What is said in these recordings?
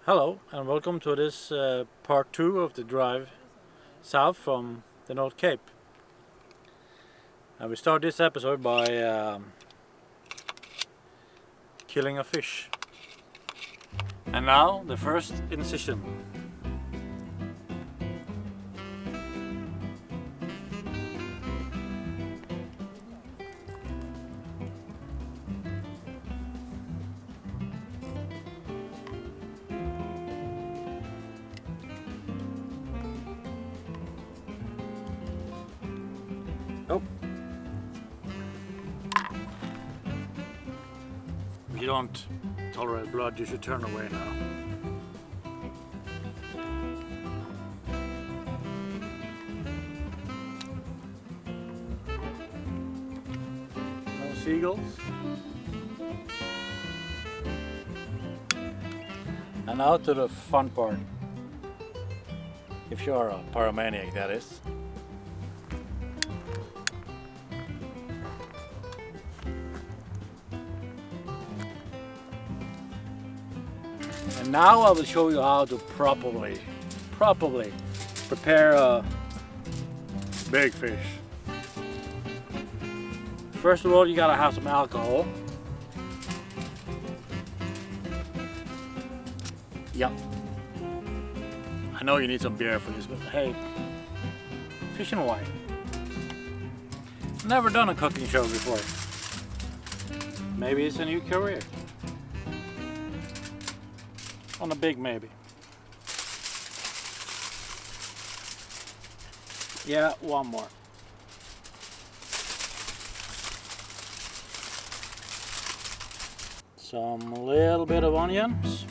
Hello and welcome to this part 2 of the drive south from the North Cape. And we start this episode by killing a fish. And now the first incision. Oh. If you don't tolerate blood, you should turn away now. No seagulls. And now to the fun part. If you're a pyromaniac, that is. And now I will show you how to properly prepare a big fish. First of all, you gotta have some alcohol. Yeah. I know you need some beer for this, but hey, fish and wine. Never done a cooking show before. Maybe it's a new career. On a big maybe. Yeah, one more. Some little bit of onions.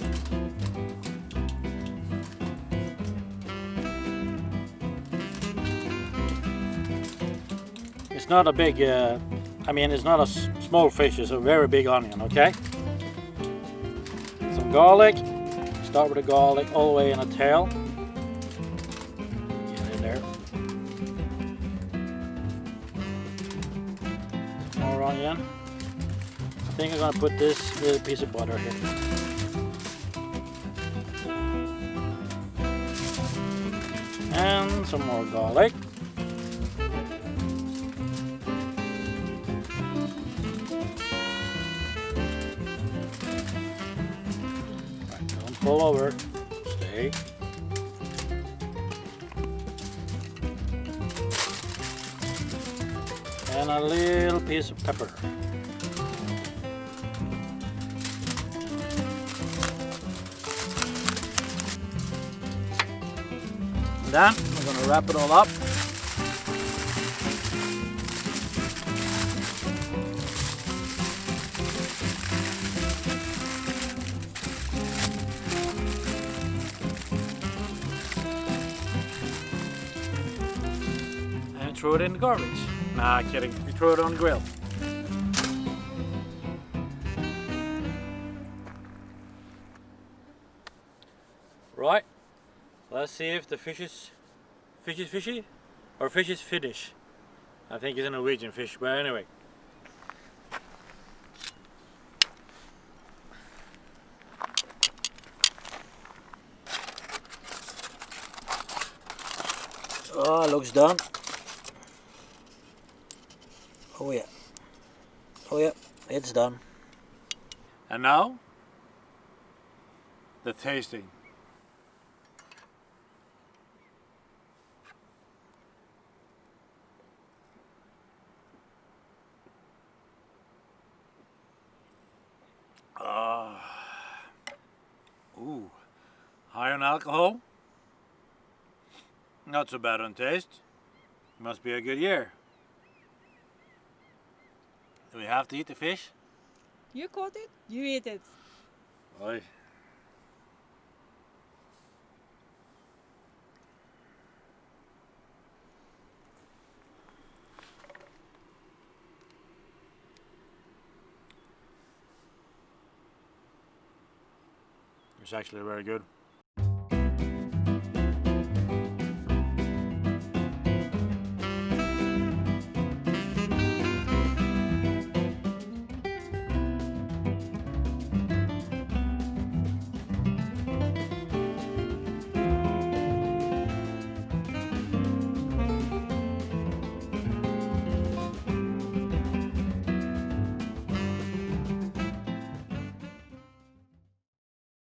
It's not a big, it's not a small fish, it's a very big onion, okay? Some garlic. Start with the garlic all the way in the tail. Get in there. More onion. I think I'm gonna put this little piece of butter here. And some more garlic. Pull over, stay. And a little piece of pepper. And then we're going to wrap it all up. Throw it in the garbage. Nah, kidding. We throw it on the grill. Right. Let's see if the fish is fishy or fish is finish. I think it's a Norwegian fish, but anyway. Oh, looks done. Oh yeah, it's done. And now, the tasting. Ooh, high on alcohol. Not so bad on taste. Must be a good year. Do we have to eat the fish? You caught it, you eat it. Oi. It's actually very good.